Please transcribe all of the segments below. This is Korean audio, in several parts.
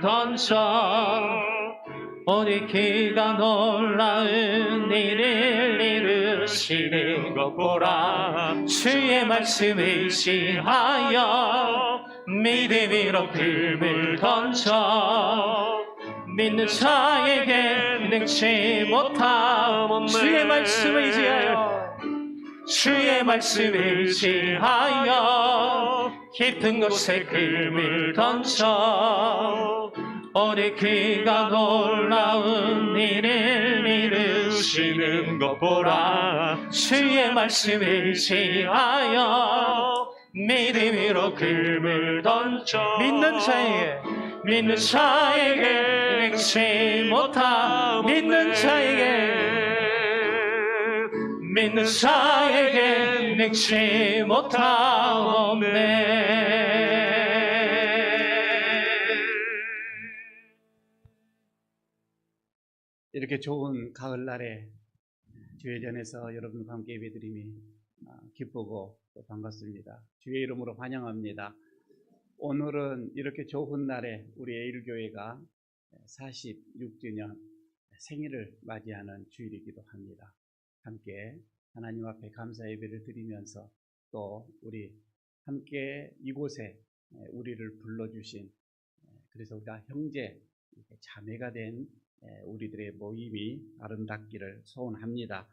던져 우리 그가 놀라운 일을 이루시는 것 보라. 주의 말씀을 의지하여 믿음으로 금을 던져 믿는 자에게 능치 못함. 주의 말씀을 의지하여 주의 말씀을 의지하여 깊은 곳에 금을 던져 오늘 그가 놀라운 일을 이루시는 것 보라. 주의 말씀을 의지하여 믿음으로 금을 던져 믿는 자에게 능치 못함. 믿는 자에게 능치 못하옵네. 이렇게 좋은 가을날에 주회전에서 여러분과 함께 예배드림이 기쁘고 또 반갑습니다. 주의 이름으로 환영합니다. 오늘은 이렇게 좋은 날에 우리 에일교회가 46주년 생일을 맞이하는 주일이기도 합니다. 함께 하나님 앞에 감사 예배를 드리면서 또 우리 함께 이곳에 우리를 불러주신, 그래서 우리가 형제 자매가 된 우리들의 모임이 아름답기를 소원합니다.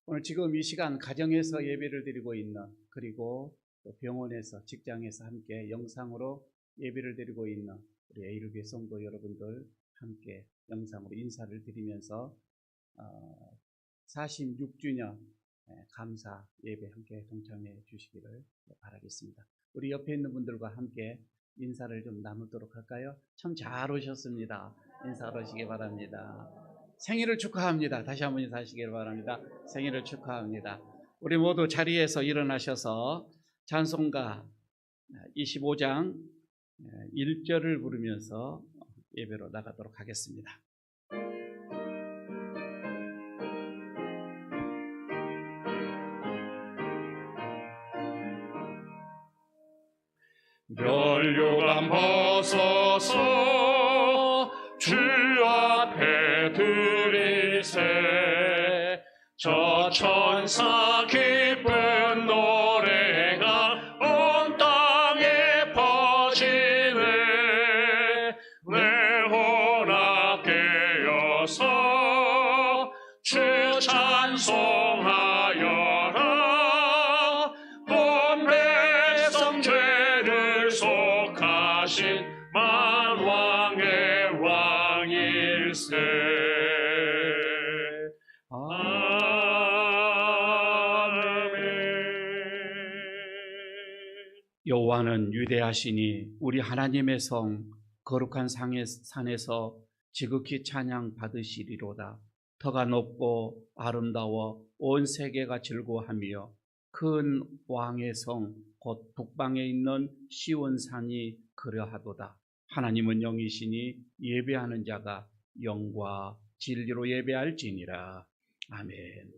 오늘 지금 이 시간 가정에서 예배를 드리고 있는, 그리고 또 병원에서, 직장에서 함께 영상으로 예배를 드리고 있는 우리 에일교회 성도 여러분들 함께 영상으로 인사를 드리면서 46주년 감사 예배 함께 동참해 주시기를 바라겠습니다. 우리 옆에 있는 분들과 함께 인사를 좀 나누도록 할까요? 참 잘 오셨습니다. 인사하시기 바랍니다. 생일을 축하합니다. 다시 한번 인사하시기 바랍니다. 생일을 축하합니다. 우리 모두 자리에서 일어나셔서 찬송가 25장 1절을 부르면서 예배로 나가도록 하겠습니다. 면류관 벗어서 주 앞에 드리세. 저 천사 기쁜 노래가 온 땅에 퍼지네. 내 혼아 깨어서 주 찬송하여라. 온 백성 죄를 속하신 만왕의 왕일세. 여호와는 위대하시니 우리 하나님의 성 거룩한 산에서 지극히 찬양 받으시리로다. 터가 높고 아름다워 온 세계가 즐거워하며 큰 왕의 성 곧 북방에 있는 시온산이 그러하도다. 하나님은 영이시니 예배하는 자가 영과 진리로 예배할지니라. 아멘.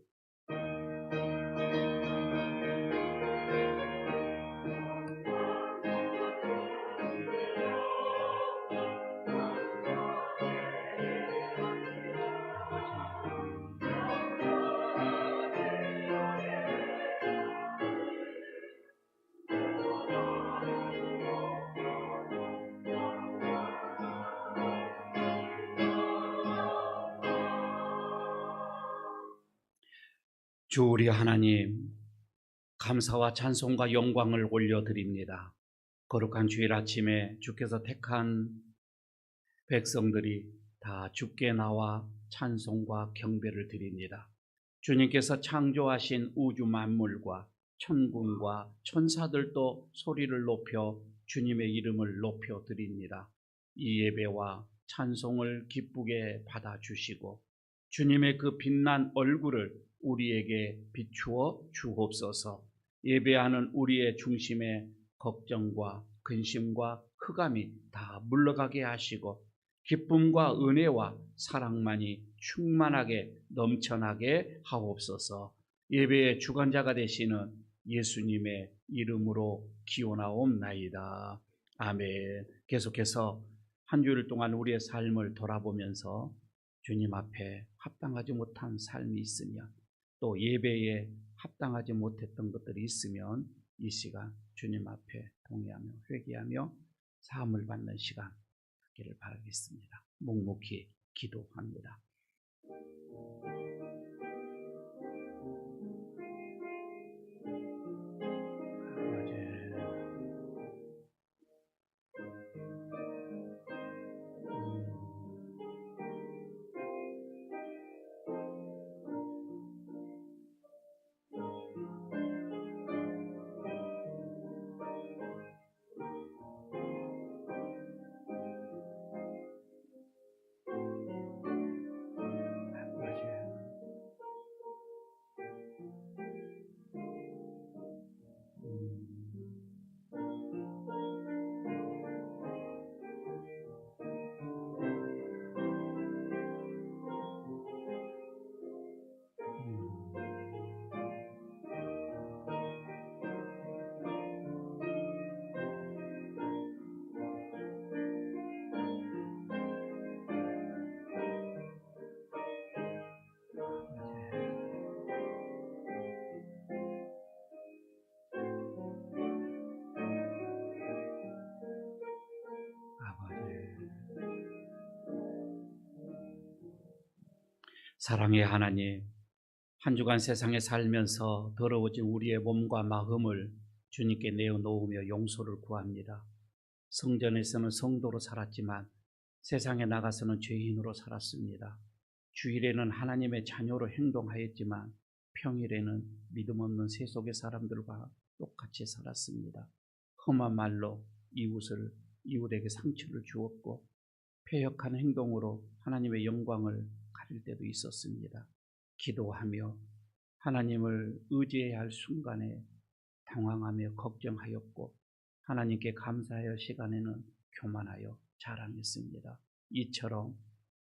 주 우리 하나님, 감사와 찬송과 영광을 올려드립니다. 거룩한 주일 아침에 주께서 택한 백성들이 다 주께 나와 찬송과 경배를 드립니다. 주님께서 창조하신 우주 만물과 천군과 천사들도 소리를 높여 주님의 이름을 높여 드립니다. 이 예배와 찬송을 기쁘게 받아주시고 주님의 그 빛난 얼굴을 우리에게 비추어 주옵소서. 예배하는 우리의 중심에 걱정과 근심과 흑암이 다 물러가게 하시고 기쁨과 은혜와 사랑만이 충만하게 넘쳐나게 하옵소서. 예배의 주관자가 되시는 예수님의 이름으로 기원하옵나이다. 아멘. 계속해서 한 주일 동안 우리의 삶을 돌아보면서 주님 앞에 합당하지 못한 삶이 있으면, 또 예배에 합당하지 못했던 것들이 있으면 이 시간 주님 앞에 동의하며 회개하며 사함을 받는 시간 갖기를 바라겠습니다. 묵묵히 기도합니다. 사랑의 하나님, 한 주간 세상에 살면서 더러워진 우리의 몸과 마음을 주님께 내어놓으며 용서를 구합니다. 성전에서는 성도로 살았지만 세상에 나가서는 죄인으로 살았습니다. 주일에는 하나님의 자녀로 행동하였지만 평일에는 믿음 없는 세속의 사람들과 똑같이 살았습니다. 험한 말로 이웃에게 상처를 주었고 패역한 행동으로 하나님의 영광을 가릴 때도 있었습니다. 기도하며 하나님을 의지해야 할 순간에 당황하며 걱정하였고 하나님께 감사할 시간에는 교만하여 자랑했습니다. 이처럼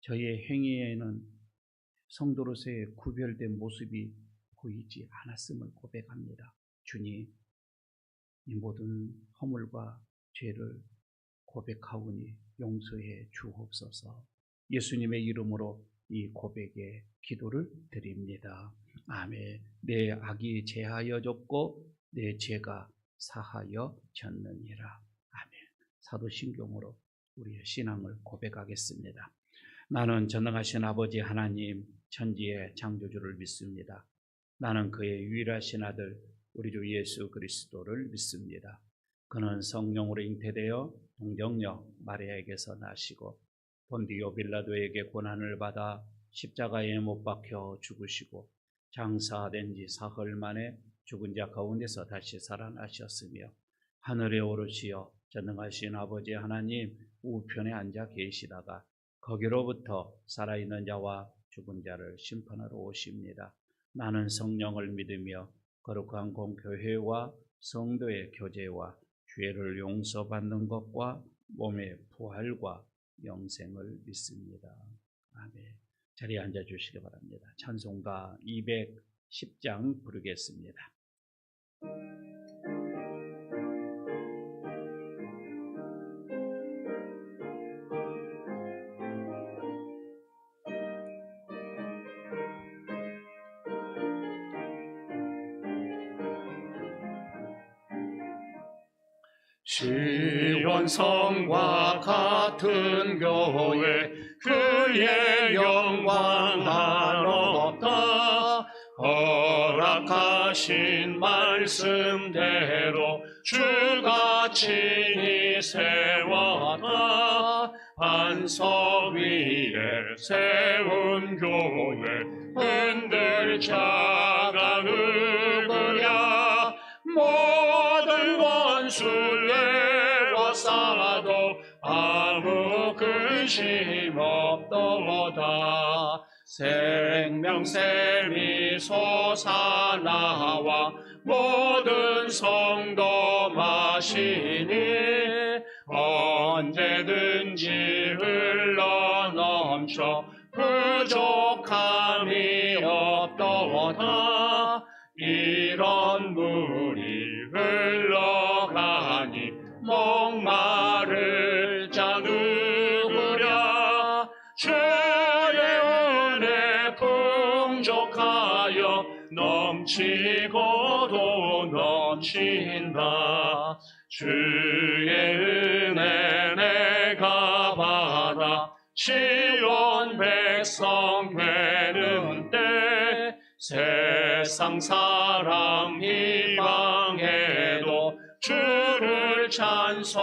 저희의 행위에는 성도로서의 구별된 모습이 보이지 않았음을 고백합니다. 주님, 이 모든 허물과 죄를 고백하오니 용서해 주옵소서. 예수님의 이름으로 이 고백의 기도를 드립니다. 아멘. 내 악이 제하여 졌고 내 죄가 사하여 졌느니라. 아멘. 사도신경으로 우리의 신앙을 고백하겠습니다. 나는 전능하신 아버지 하나님 천지의 창조주를 믿습니다. 나는 그의 유일하신 아들 우리 주 예수 그리스도를 믿습니다. 그는 성령으로 잉태되어 동정녀 마리아에게서 나시고 본디오 빌라도에게 고난을 받아 십자가에 못 박혀 죽으시고 장사된 지 사흘 만에 죽은 자 가운데서 다시 살아나셨으며 하늘에 오르시어 전능하신 아버지 하나님 우편에 앉아 계시다가 거기로부터 살아있는 자와 죽은 자를 심판하러 오십니다. 나는 성령을 믿으며 거룩한 공교회와 성도의 교제와 죄를 용서받는 것과 몸의 부활과 영생을 믿습니다. 아멘. 자리에 앉아주시기 바랍니다. 찬송가 210장 부르겠습니다. 시온성과 같은 교회 그의 영광 한없다. 허락하신 말씀대로 주가 친히 세웠다. 반석 위에 세운 교회 흔들 자가 누구랴. 모든 원수를 에워싸도 아무 근심 없도다. 생명샘이 솟아나와 모든 성도 마시니 언제든지 흘러넘쳐 부족함이 없도다. 이런 물이 흘러가니 목마를 자 주의 은혜 풍족하여 넘치고도 넘친다. 주의 은혜 내가 받아 시온 백성 되는 때 세상 사람 이방에도 주를 찬송하리라.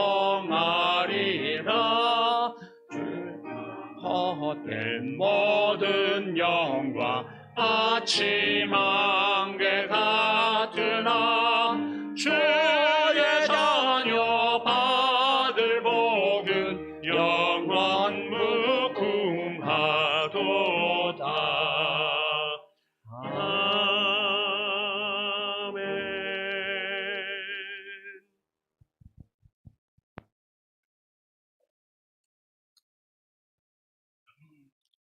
헛된 모든 영광 아침 안개 같으나 주의 자녀 받을 복은 영원 무궁하도다. 아멘.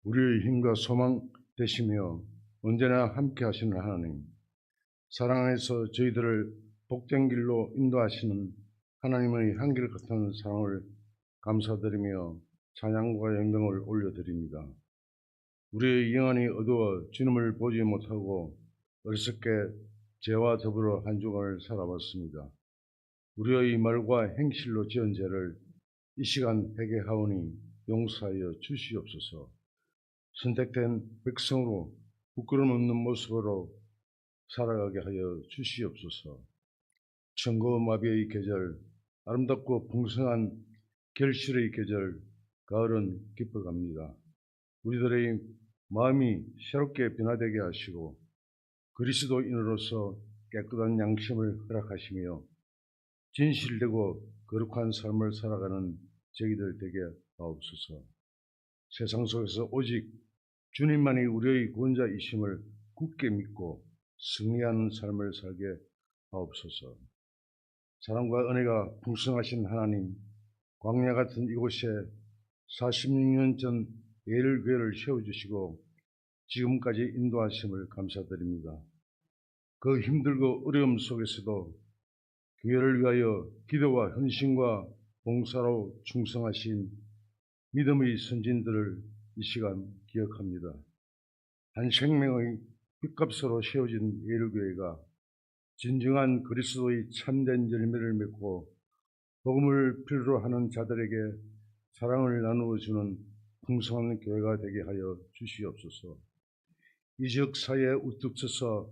우리의 힘과 소망 되시며 언제나 함께 하시는 하나님, 사랑 안에서 저희들을 복된 길로 인도하시는 하나님의 한결같은 사랑을 감사드리며 찬양과 영광을 올려드립니다. 우리의 영안이 어두워 주님을 보지 못하고 어리석게 죄와 더불어 한 주간을 살아왔습니다. 우리의 말과 행실로 지은 죄를 이 시간 회개하오니 용서하여 주시옵소서. 선택된 백성으로 부끄럼 없는 모습으로 살아가게 하여 주시옵소서. 천고 마비의 계절, 아름답고 풍성한 결실의 계절, 가을은 깊어갑니다. 우리들의 마음이 새롭게 변화되게 하시고 그리스도인으로서 깨끗한 양심을 허락하시며 진실되고 거룩한 삶을 살아가는 저희들 되게 하옵소서. 세상 속에서 오직 주님만이 우리의 구원자이심을 굳게 믿고 승리하는 삶을 살게 하옵소서. 사랑과 은혜가 풍성하신 하나님, 광야 같은 이곳에 46년 전 예일교회를 세워주시고 지금까지 인도하심을 감사드립니다. 그 힘들고 어려움 속에서도 교회를 위하여 기도와 헌신과 봉사로 충성하신 믿음의 선진들을 이 시간 기억합니다. 한 생명의 핏값으로 세워진 예일교회가 진정한 그리스도의 참된 열매를 맺고 복음을 필요로 하는 자들에게 사랑을 나누어 주는 풍성한 교회가 되게 하여 주시옵소서. 이 지역 사회에 우뚝 서서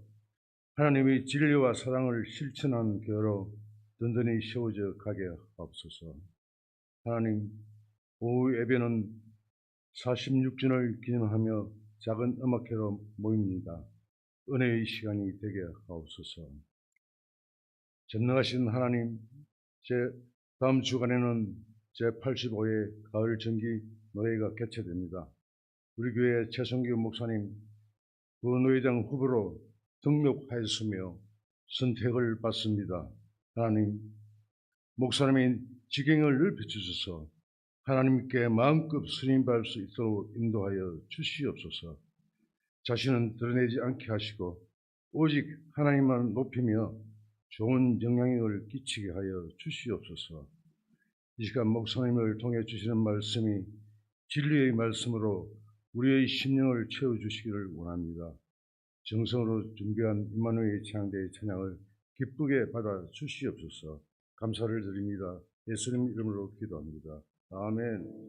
하나님의 진리와 사랑을 실천하는 교회로 든든히 세워져 가게 하옵소서. 하나님, 오후 예배는 46주년을 기념하며 작은 음악회로 모입니다. 은혜의 시간이 되게 하옵소서. 전능하신 하나님, 제 다음 주간에는 제85회 가을 정기 노예가 개최됩니다. 우리 교회 최성규 목사님 그 노예장 후보로 등록하였으며 선택을 받습니다. 하나님, 목사님의 지경을 넓혀주셔서 하나님께 마음껏 순임받을 수 있도록 인도하여 주시옵소서. 자신은 드러내지 않게 하시고 오직 하나님만 높이며 좋은 영향력을 끼치게 하여 주시옵소서. 이 시간 목사님을 통해 주시는 말씀이 진리의 말씀으로 우리의 심령을 채워주시기를 원합니다. 정성으로 준비한 임마누엘 찬양대의 찬양을 기쁘게 받아 주시옵소서. 감사를 드립니다. 예수님 이름으로 기도합니다. 아멘.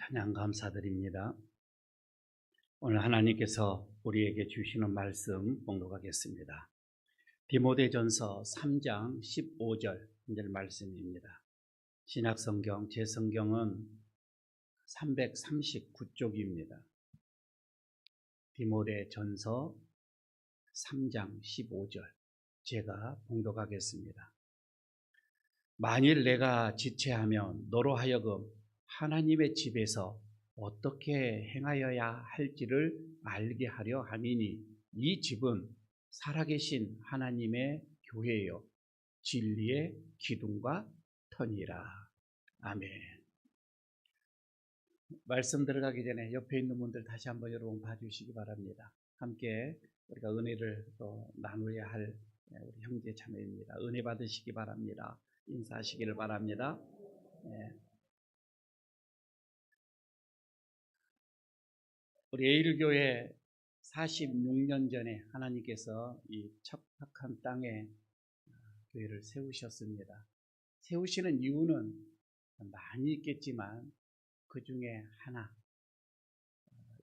찬양 감사드립니다. 오늘 하나님께서 우리에게 주시는 말씀 봉독하겠습니다. 디모데전서 3장 15절 말씀입니다. 신약성경 제 성경은 339쪽입니다. 디모데전서 3장 15절 제가 봉독하겠습니다. 만일 내가 지체하면 너로 하여금 하나님의 집에서 어떻게 행하여야 할지를 알게 하려 함이니 이 집은 살아계신 하나님의 교회요 진리의 기둥과 터니라. 아멘. 말씀 들어가기 전에 옆에 있는 분들 다시 한번 여러분 봐주시기 바랍니다. 함께 우리가 은혜를 또 나누어야 할 우리 형제 자매입니다. 은혜 받으시기 바랍니다. 인사하시기를 바랍니다. 우리 에일교회 46년 전에 하나님께서 이 척박한 땅에 교회를 세우셨습니다. 세우시는 이유는 많이 있겠지만 그 중에 하나,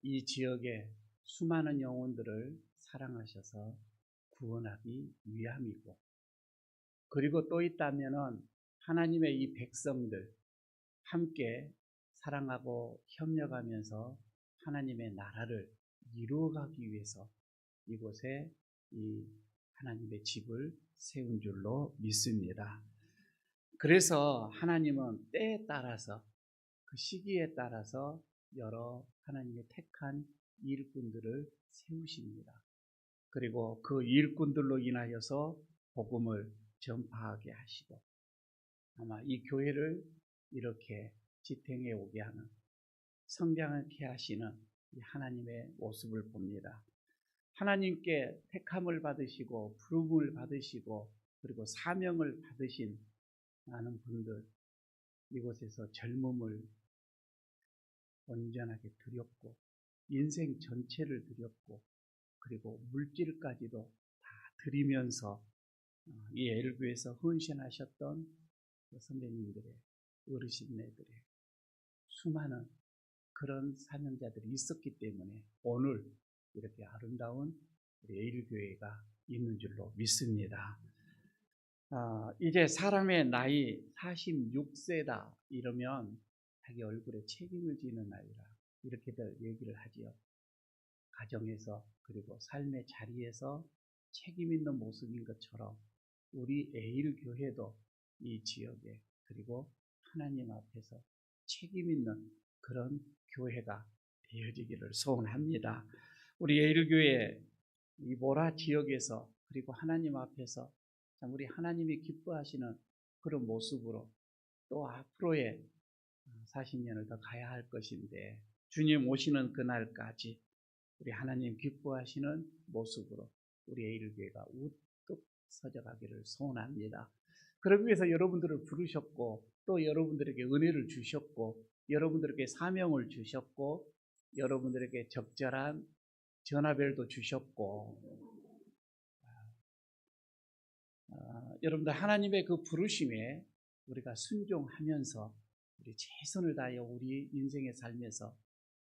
이 지역의 수많은 영혼들을 사랑하셔서 구원하기 위함이고, 그리고 또 있다면은 하나님의 이 백성들 함께 사랑하고 협력하면서 하나님의 나라를 이루어가기 위해서 이곳에 이 하나님의 집을 세운 줄로 믿습니다. 그래서 하나님은 때에 따라서 그 시기에 따라서 여러 하나님의 택한 일꾼들을 세우십니다. 그리고 그 일꾼들로 인하여서 복음을 전파하게 하시고 아마 이 교회를 이렇게 지탱해 오게 하는 성장하게 하시는 이 하나님의 모습을 봅니다. 하나님께 택함을 받으시고 부름을 받으시고 그리고 사명을 받으신 많은 분들 이곳에서 젊음을 온전하게 드렸고 인생 전체를 드렸고 그리고 물질까지도 다 드리면서 이 에일교회에서 헌신하셨던 선배님들의 어르신네들의 수많은 그런 사명자들이 있었기 때문에 오늘 이렇게 아름다운 우리 에일교회가 있는 줄로 믿습니다. 이제 사람의 나이 46세다 이러면 자기 얼굴에 책임을 지는 나이라 이렇게들 얘기를 하지요. 가정에서 그리고 삶의 자리에서 책임 있는 모습인 것처럼 우리 에일교회도 이 지역에 그리고 하나님 앞에서 책임 있는 그런 교회가 되어지기를 소원합니다. 우리 에일교회 이 모라 지역에서 그리고 하나님 앞에서 참 우리 하나님이 기뻐하시는 그런 모습으로 또 앞으로의 40년을 더 가야 할 것인데 주님 오시는 그날까지 우리 하나님 기뻐하시는 모습으로 우리 에일교회가 우뚝 서져가기를 소원합니다. 그러기 위해서 여러분들을 부르셨고 또 여러분들에게 은혜를 주셨고 여러분들에게 사명을 주셨고 여러분들에게 적절한 전화벨도 주셨고 여러분들 하나님의 그 부르심에 우리가 순종하면서 우리 최선을 다하여 우리 인생의 삶에서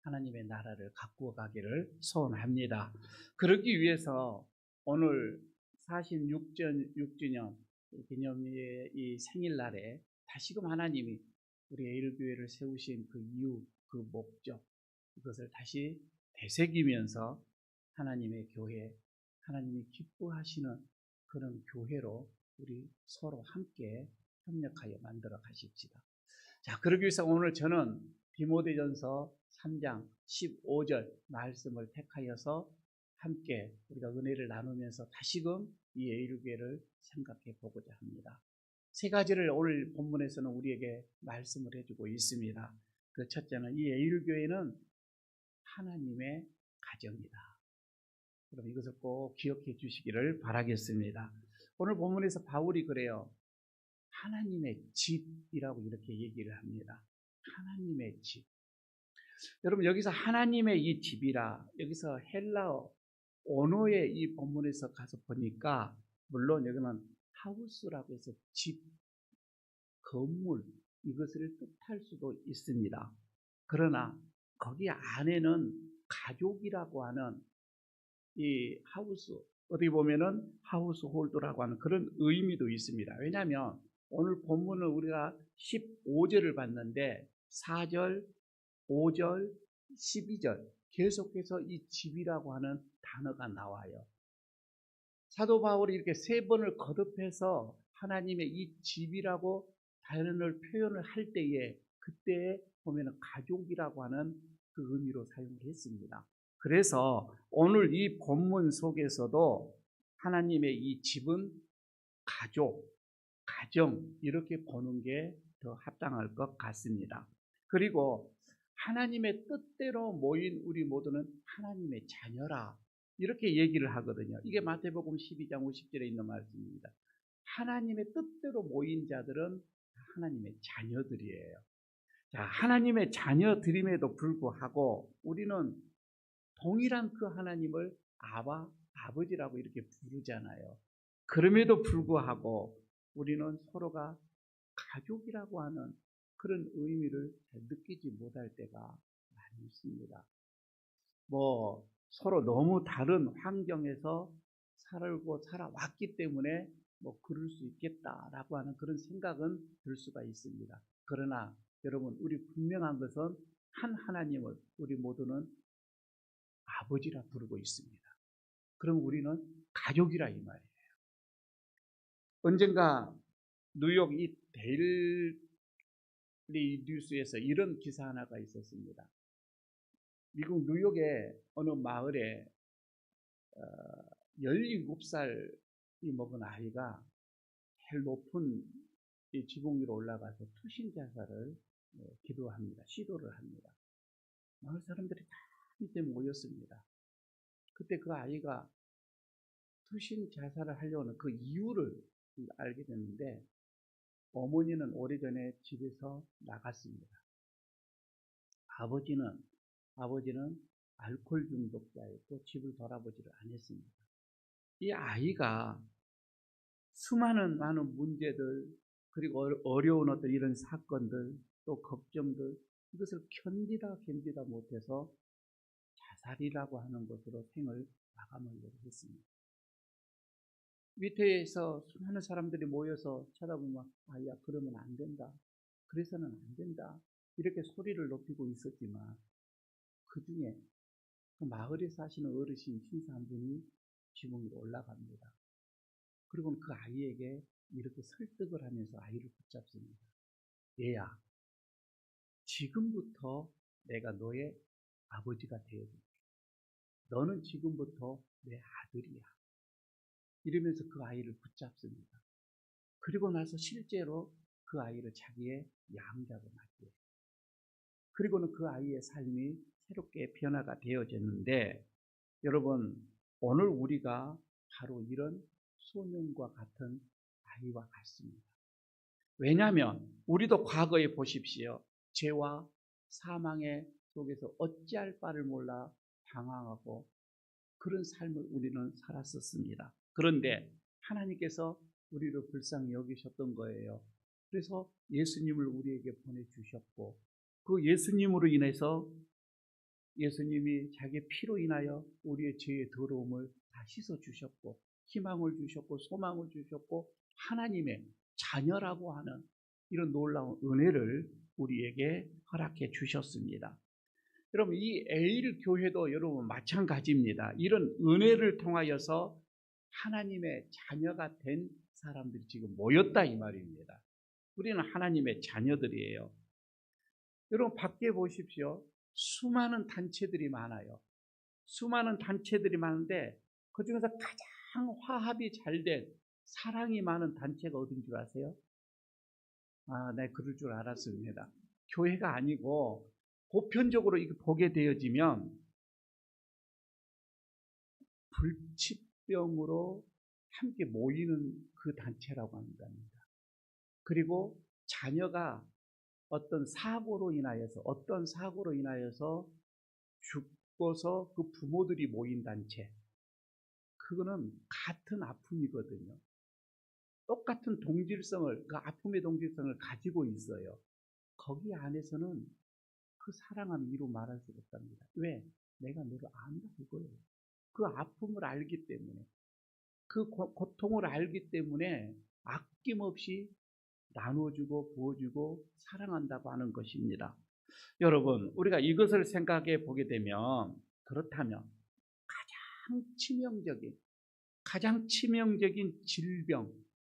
하나님의 나라를 가꾸어 가기를 소원합니다. 그러기 위해서 오늘 46주년 기념의 이 생일날에 다시금 하나님이 우리 에일교회를 세우신 그 이유, 그 목적 이것을 다시 되새기면서 하나님의 교회, 하나님이 기뻐하시는 그런 교회로 우리 서로 함께 협력하여 만들어 가십시다. 자, 그러기 위해서 오늘 저는 디모데전서 3장 15절 말씀을 택하여서 함께 우리가 은혜를 나누면서 다시금 이 에일교회를 생각해 보고자 합니다. 세 가지를 오늘 본문에서는 우리에게 말씀을 해주고 있습니다. 그 첫째는 이 에일교회는 하나님의 가정이다. 그럼 이것을 꼭 기억해 주시기를 바라겠습니다. 오늘 본문에서 바울이 그래요. 하나님의 집이라고 이렇게 얘기를 합니다. 하나님의 집. 여러분 여기서 하나님의 이 집이라 여기서 헬라어 언어의 이 본문에서 가서 보니까 물론 여기는 하우스라고 해서 집, 건물 이것을 뜻할 수도 있습니다. 그러나 거기 안에는 가족이라고 하는 이 하우스, 어떻게 보면은 하우스 홀더라고 하는 그런 의미도 있습니다. 왜냐하면 오늘 본문을 우리가 15절을 봤는데 4절, 5절, 12절 계속해서 이 집이라고 하는 단어가 나와요. 사도 바울이 이렇게 세 번을 거듭해서 하나님의 이 집이라고 단어를 표현을 할 때에 그때 보면은 가족이라고 하는 그 의미로 사용을 했습니다. 그래서 오늘 이 본문 속에서도 하나님의 이 집은 가족, 가정 이렇게 보는 게 더 합당할 것 같습니다. 그리고 하나님의 뜻대로 모인 우리 모두는 하나님의 자녀라 이렇게 얘기를 하거든요. 이게 마태복음 12장 50절에 있는 말씀입니다. 하나님의 뜻대로 모인 자들은 하나님의 자녀들이에요. 자, 하나님의 자녀들임에도 불구하고 우리는 동일한 그 하나님을 아바, 아버지라고 이렇게 부르잖아요. 그럼에도 불구하고 우리는 서로가 가족이라고 하는 그런 의미를 잘 느끼지 못할 때가 많이 있습니다. 뭐 서로 너무 다른 환경에서 살아왔기 때문에 뭐 그럴 수 있겠다라고 하는 그런 생각은 들 수가 있습니다. 그러나 여러분 우리 분명한 것은 한 하나님을 우리 모두는 아버지라 부르고 있습니다. 그럼 우리는 가족이라 이 말이에요. 언젠가 뉴욕 이 데일리 뉴스에서 이런 기사 하나가 있었습니다. 미국 뉴욕의 어느 마을에 17살이 먹은 아이가 제일 높은 이 지붕 위로 올라가서 투신 자살을 시도를 합니다. 마을 사람들이 다 밑에 모였습니다. 그때 그 아이가 투신 자살을 하려는 그 이유를 알게 됐는데 어머니는 오래전에 집에서 나갔습니다. 아버지는 알코올 중독자였고 집을 돌아보지를 않았습니다. 이 아이가 수많은 많은 문제들 그리고 어려운 어떤 이런 사건들 또 걱정들 이것을 견디다 못해서 자살이라고 하는 것으로 생을 마감하려고 했습니다. 밑에서 수많은 사람들이 모여서 쳐다보면 아야 그러면 안 된다. 그래서는 안 된다. 이렇게 소리를 높이고 있었지만 그 중에 그 마을에 사시는 어르신 신사 한 분이 지붕 위로 올라갑니다. 그리고는 그 아이에게 이렇게 설득을 하면서 아이를 붙잡습니다. 얘야, 지금부터 내가 너의 아버지가 되어줄게. 너는 지금부터 내 아들이야. 이러면서 그 아이를 붙잡습니다. 그리고 나서 실제로 그 아이를 자기의 양자로 맡겨요. 그리고는 그 아이의 삶이 새롭게 변화가 되어졌는데 여러분 오늘 우리가 바로 이런 소년과 같은 아이와 같습니다. 왜냐하면 우리도 과거에 보십시오. 죄와 사망의 속에서 어찌할 바를 몰라 방황하고 그런 삶을 우리는 살았었습니다. 그런데 하나님께서 우리를 불쌍히 여기셨던 거예요. 그래서 예수님을 우리에게 보내주셨고 그 예수님으로 인해서 예수님이 자기의 피로 인하여 우리의 죄의 더러움을 다 씻어주셨고 희망을 주셨고 소망을 주셨고 하나님의 자녀라고 하는 이런 놀라운 은혜를 우리에게 허락해 주셨습니다. 여러분 이 에일 교회도 여러분 마찬가지입니다. 이런 은혜를 통하여서 하나님의 자녀가 된 사람들이 지금 모였다 이 말입니다. 우리는 하나님의 자녀들이에요. 여러분 밖에 보십시오. 수많은 단체들이 많아요. 수많은 단체들이 많은데 그 중에서 가장 화합이 잘된 사랑이 많은 단체가 어딘 줄 아세요? 네, 그럴 줄 알았습니다. 교회가 아니고 보편적으로 이렇게 보게 되어지면 불치병으로 함께 모이는 그 단체라고 합니다. 그리고 자녀가 어떤 사고로 인하여서 죽어서 그 부모들이 모인 단체. 그거는 같은 아픔이거든요. 똑같은 동질성을, 그 아픔의 동질성을 가지고 있어요. 거기 안에서는 그 사랑함 이루 말할 수 없답니다. 왜? 내가 너를 안다 이거예요. 그 아픔을 알기 때문에, 그 고통을 알기 때문에 아낌없이 나눠주고 부어주고 사랑한다고 하는 것입니다. 여러분, 우리가 이것을 생각해 보게 되면, 그렇다면 가장 치명적인 질병,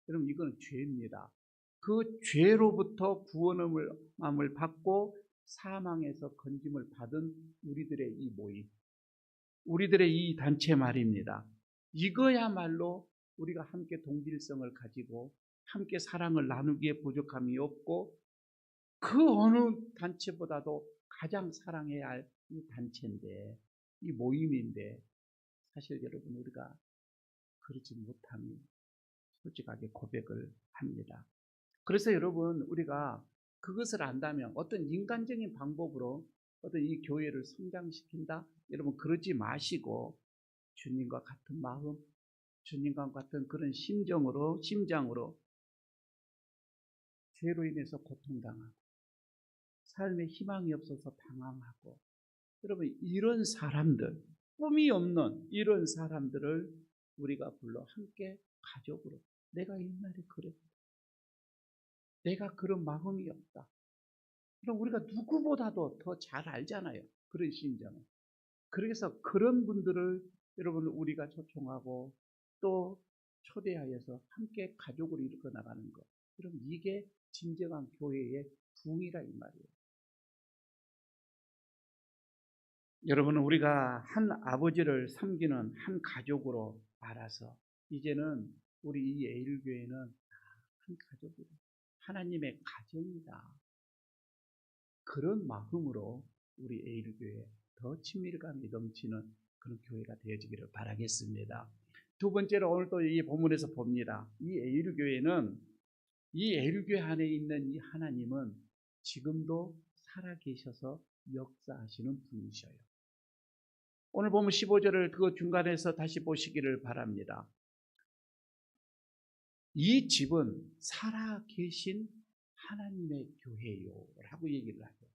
여러분 이건 죄입니다. 그 죄로부터 구원함을 받고 사망에서 건짐을 받은 우리들의 이 모임, 우리들의 이 단체 말입니다. 이거야말로 우리가 함께 동질성을 가지고 함께 사랑을 나누기에 부족함이 없고 그 어느 단체보다도 가장 사랑해야 할 이 단체인데, 이 모임인데, 사실 여러분 우리가 그러지 못함이 솔직하게 고백을 합니다. 그래서 여러분 우리가 그것을 안다면 어떤 인간적인 방법으로 어떤 이 교회를 성장시킨다? 여러분 그러지 마시고 주님과 같은 마음, 주님과 같은 그런 심장으로 죄로 인해서 고통당하고 삶에 희망이 없어서 방황하고, 여러분 이런 사람들, 꿈이 없는 이런 사람들을 우리가 불러 함께 가족으로, 내가 옛날에 그랬다, 내가 그런 마음이 없다. 그럼 우리가 누구보다도 더 잘 알잖아요, 그런 심정을. 그래서 그런 분들을 여러분 우리가 초청하고 또 초대하여서 함께 가족으로 이끌어 나가는 것, 그럼 이게 진정한 교회의 부흥이라 이 말이에요. 여러분 우리가 한 아버지를 섬기는 한 가족으로 알아서 이제는 우리 이 에일교회는 한 가족이다, 하나님의 가정이다, 그런 마음으로 우리 에일교회 더 친밀감이 넘치는 그런 교회가 되어지기를 바라겠습니다. 두 번째로 오늘 또 이 본문에서 봅니다. 이 에일교회는, 이 에일교회 안에 있는 이 하나님은 지금도 살아계셔서 역사하시는 분이셔요. 오늘 보면 15절을 그 중간에서 다시 보시기를 바랍니다. 이 집은 살아계신 하나님의 교회요 라고 얘기를 하죠.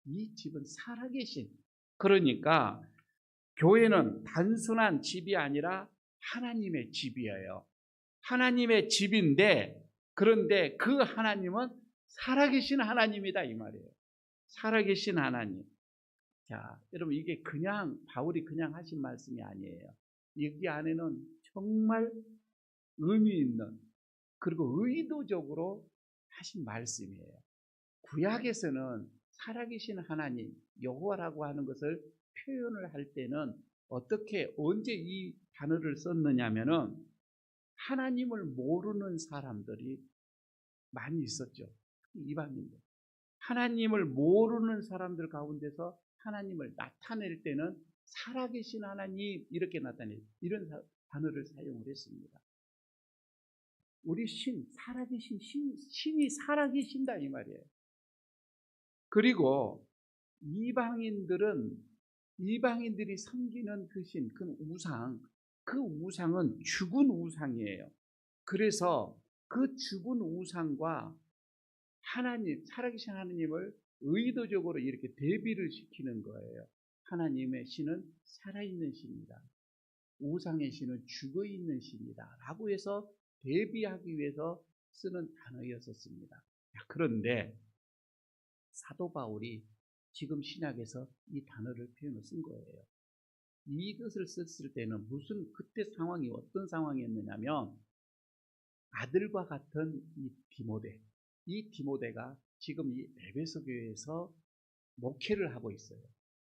이 집은 살아계신, 그러니까 교회는 단순한 집이 아니라 하나님의 집이에요. 하나님의 집인데, 그런데 그 하나님은 살아계신 하나님이다 이 말이에요. 살아계신 하나님. 자, 여러분 이게 그냥 바울이 그냥 하신 말씀이 아니에요. 여기 안에는 정말 의미 있는, 그리고 의도적으로 하신 말씀이에요. 구약에서는 살아계신 하나님, 여호와라고 하는 것을 표현을 할 때는 어떻게, 언제 이 단어를 썼느냐면은 하나님을 모르는 사람들이 많이 있었죠. 이방인들. 하나님을 모르는 사람들 가운데서 하나님을 나타낼 때는 살아계신 하나님 이렇게 나타내요. 이런 단어를 사용을 했습니다. 우리 살아계신 신이 살아계신다 이 말이에요. 그리고 이방인들이 섬기는 그 신, 그 우상은 죽은 우상이에요. 그래서 그 죽은 우상과 하나님, 살아계신 하나님을 의도적으로 이렇게 대비를 시키는 거예요. 하나님의 신은 살아있는 신이다, 우상의 신은 죽어있는 신이다 라고 해서 대비하기 위해서 쓰는 단어였었습니다. 그런데 사도 바울이 지금 신약에서 이 단어를 표현을 쓴 거예요. 이것을 썼을 때는 그때 상황이 어떤 상황이었느냐면, 아들과 같은 이 디모데가 지금 이 에베소 교회에서 목회를 하고 있어요.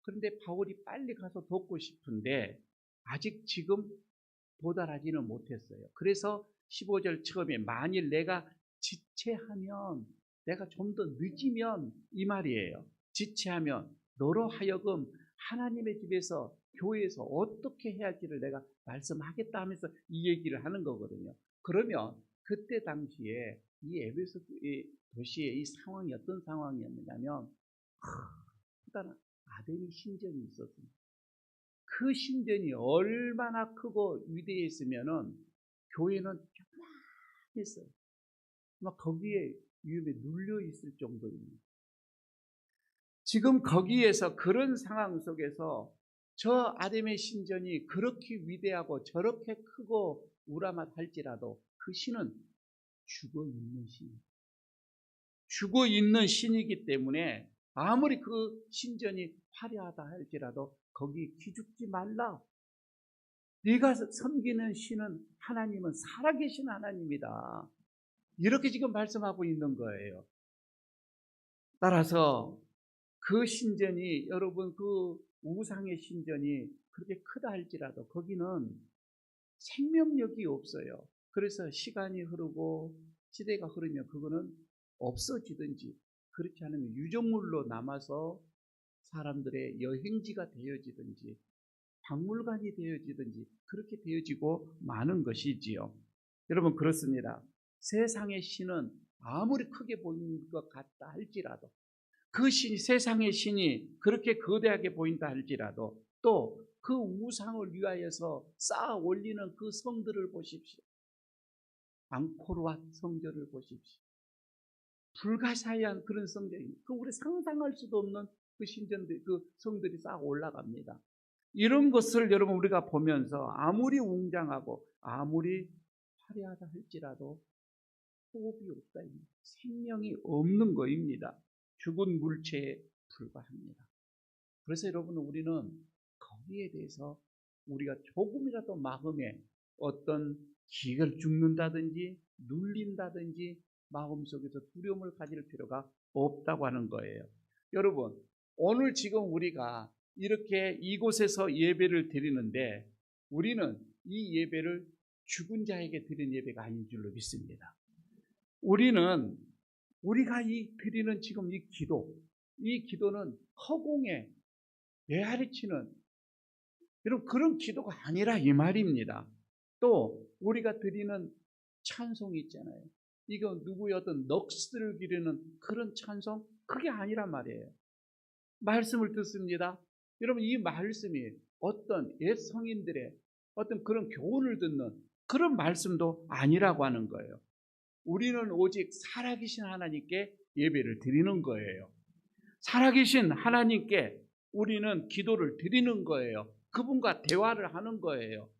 그런데 바울이 빨리 가서 돕고 싶은데 아직 지금 도달하지는 못했어요. 그래서 15절 처음에 만일 내가 지체하면, 내가 좀 더 늦으면 이 말이에요. 지체하면 너로 하여금 하나님의 집에서, 교회에서 어떻게 해야 할지를 내가 말씀하겠다 하면서 이 얘기를 하는 거거든요. 그러면 그때 당시에 이 에베소 도시의 이 상황이 어떤 상황이었느냐면, 크다란 아덴이 신전이 있었습니다. 그 신전이 얼마나 크고 위대했으면은 교회는 조그만했어요. 막 거기에 위험에 눌려 있을 정도입니다. 지금 거기에서 그런 상황 속에서 저 아담의 신전이 그렇게 위대하고 저렇게 크고 우람할지라도 그 신은 죽어있는 신이에요. 죽어있는 신이기 때문에 아무리 그 신전이 화려하다 할지라도 거기 기죽지 말라. 네가 섬기는 신은 하나님은 살아계신 하나님이다. 이렇게 지금 말씀하고 있는 거예요. 따라서 그 신전이 여러분 그 우상의 신전이 그렇게 크다 할지라도 거기는 생명력이 없어요. 그래서 시간이 흐르고 시대가 흐르면 그거는 없어지든지 그렇지 않으면 유적물로 남아서 사람들의 여행지가 되어지든지 박물관이 되어지든지 그렇게 되어지고 마는 것이지요. 여러분 그렇습니다. 세상의 신은 아무리 크게 보이는 것 같다 할지라도 그 신, 세상의 신이 그렇게 거대하게 보인다 할지라도 또 그 우상을 위하여서 쌓아 올리는 그 성들을 보십시오. 앙코르와 성전을 보십시오. 불가사의한 그런 성전입니다. 그 우리 상상할 수도 없는 그 신전들, 그 성들이 쌓아 올라갑니다. 이런 것을 여러분 우리가 보면서 아무리 웅장하고 아무리 화려하다 할지라도 호흡이 없다. 생명이 없는 거입니다. 죽은 물체에 불과합니다. 그래서 여러분 우리는 거기에 대해서 우리가 조금이라도 마음에 어떤 기를 죽는다든지 눌린다든지 마음속에서 두려움을 가질 필요가 없다고 하는 거예요. 여러분 오늘 지금 우리가 이렇게 이곳에서 예배를 드리는데 우리는 이 예배를 죽은 자에게 드리는 예배가 아닌 줄로 믿습니다. 우리는 우리가 드리는 지금 이 기도는 허공에 메아리치는 여러분 그런 기도가 아니라 이 말입니다. 또 우리가 드리는 찬송이 있잖아요. 이거 누구의 어떤 넋을 기르는 그런 찬송 그게 아니란 말이에요. 말씀을 듣습니다. 여러분 이 말씀이 어떤 옛 성인들의 어떤 그런 교훈을 듣는 그런 말씀도 아니라고 하는 거예요. 우리는 오직 살아계신 하나님께 예배를 드리는 거예요. 살아계신 하나님께 우리는 기도를 드리는 거예요. 그분과 대화를 하는 거예요.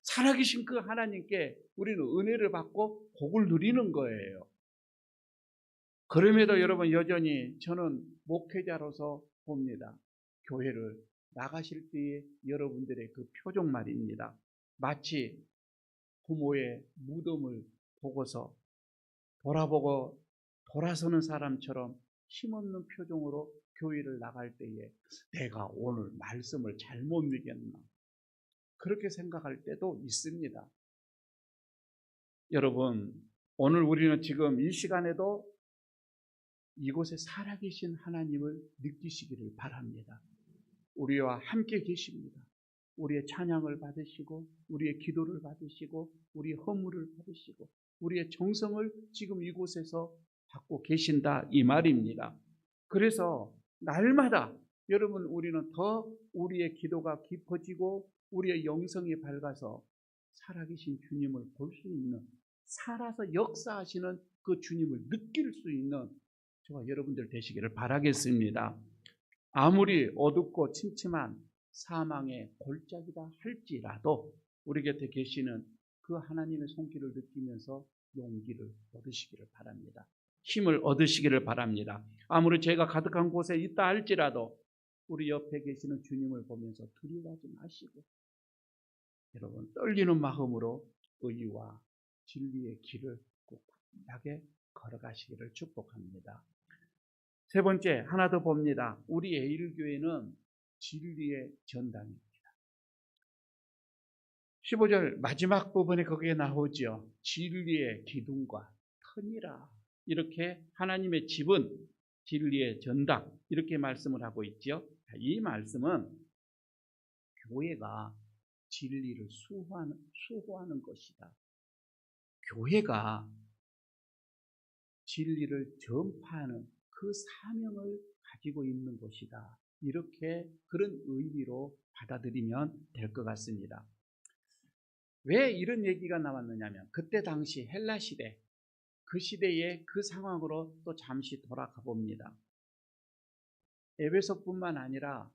살아계신 그 하나님께 우리는 은혜를 받고 복을 누리는 거예요. 그럼에도 여러분 여전히 저는 목회자로서 봅니다. 교회를 나가실 때의 여러분들의 그 표정 말입니다. 마치 부모의 무덤을 보고서 돌아보고 돌아서는 사람처럼 힘없는 표정으로 교회를 나갈 때에 내가 오늘 말씀을 잘못 믿겠나 그렇게 생각할 때도 있습니다. 여러분 오늘 우리는 지금 이 시간에도 이곳에 살아계신 하나님을 느끼시기를 바랍니다. 우리와 함께 계십니다. 우리의 찬양을 받으시고 우리의 기도를 받으시고 우리의 허물을 받으시고 우리의 정성을 지금 이곳에서 받고 계신다 이 말입니다. 그래서 날마다 여러분 우리는 더 우리의 기도가 깊어지고 우리의 영성이 밝아서 살아계신 주님을 볼 수 있는 살아서 역사하시는 그 주님을 느낄 수 있는 저와 여러분들 되시기를 바라겠습니다. 아무리 어둡고 침침한 사망의 골짜기다 할지라도 우리 곁에 계시는 그 하나님의 손길을 느끼면서 용기를 얻으시기를 바랍니다. 힘을 얻으시기를 바랍니다. 아무리 죄가 가득한 곳에 있다 할지라도 우리 옆에 계시는 주님을 보면서 두려워하지 마시고 여러분 떨리는 마음으로 의와 진리의 길을 꿋꿋하게 걸어가시기를 축복합니다. 세 번째 하나 더 봅니다. 우리 에일교회는 진리의 전당입니다. 15절 마지막 부분에 거기에 나오죠. 진리의 기둥과 터니라. 이렇게 하나님의 집은 진리의 전당 이렇게 말씀을 하고 있죠. 이 말씀은 교회가 진리를 수호하는 것이다. 교회가 진리를 전파하는 그 사명을 가지고 있는 것이다. 이렇게 그런 의미로 받아들이면 될 것 같습니다. 왜 이런 얘기가 나왔느냐면 그때 당시 헬라 시대 그 시대의 그 상황으로 또 잠시 돌아가 봅니다. 에베소뿐만 아니라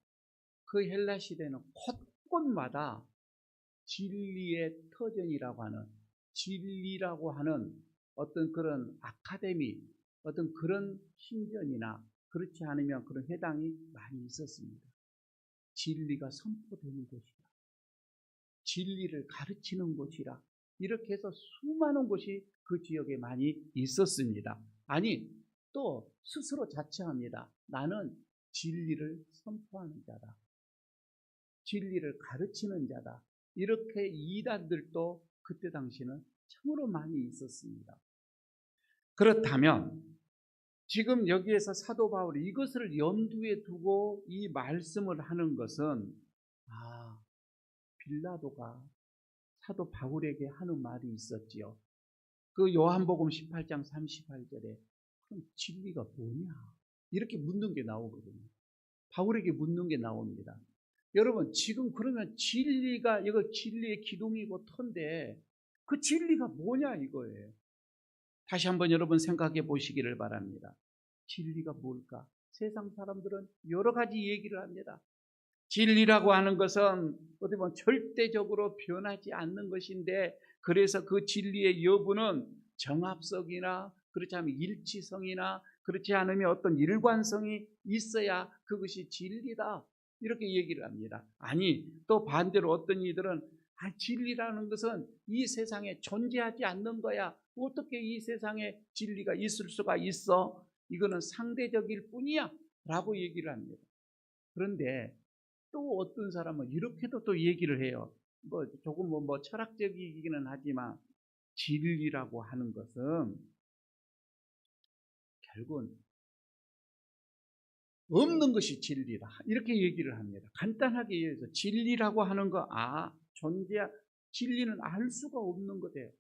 그 헬라 시대는 곳곳마다 진리의 터전이라고 하는, 진리라고 하는 어떤 그런 아카데미, 어떤 그런 신전이나 그렇지 않으면 그런 회당이 많이 있었습니다. 진리가 선포되는 곳이라, 진리를 가르치는 곳이라, 이렇게 해서 수많은 곳이 그 지역에 많이 있었습니다. 아니, 또 스스로 자처합니다. 나는 진리를 선포하는 자다, 진리를 가르치는 자다. 이렇게 이단들도 그때 당시는 참으로 많이 있었습니다. 그렇다면 지금 여기에서 사도 바울이 이것을 염두에 두고 이 말씀을 하는 것은, 빌라도가 사도 바울에게 하는 말이 있었지요. 그 요한복음 18장 38절에 그럼 진리가 뭐냐? 이렇게 묻는 게 나오거든요. 바울에게 묻는 게 나옵니다. 여러분, 지금 그러면 진리가, 이거 진리의 기둥이고 터인데 그 진리가 뭐냐 이거예요. 다시 한번 여러분 생각해 보시기를 바랍니다. 진리가 뭘까? 세상 사람들은 여러 가지 얘기를 합니다. 진리라고 하는 것은 어떻게 보면 절대적으로 변하지 않는 것인데, 그래서 그 진리의 여부는 정합성이나 그렇지 않으면 일치성이나 그렇지 않으면 어떤 일관성이 있어야 그것이 진리다, 이렇게 얘기를 합니다. 아니, 또 반대로 어떤 이들은 진리라는 것은 이 세상에 존재하지 않는 거야. 어떻게 이 세상에 진리가 있을 수가 있어? 이거는 상대적일 뿐이야 라고 얘기를 합니다. 그런데 또 어떤 사람은 이렇게도 또 얘기를 해요. 조금 철학적이기는 하지만 진리라고 하는 것은 결국은 없는 것이 진리다, 이렇게 얘기를 합니다. 간단하게 얘기해서 진리라고 하는 거, 진리는 알 수가 없는 거대요.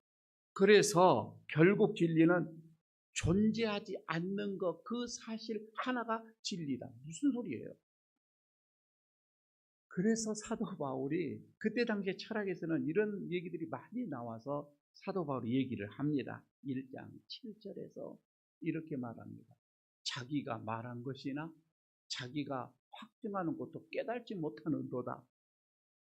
그래서 결국 진리는 존재하지 않는 것, 그 사실 하나가 진리다. 무슨 소리예요? 그래서 사도 바울이 그때 당시에 철학에서는 이런 얘기들이 많이 나와서 사도 바울이 얘기를 합니다. 1장 7절에서 이렇게 말합니다. 자기가 말한 것이나 자기가 확증하는 것도 깨달지 못하는도다.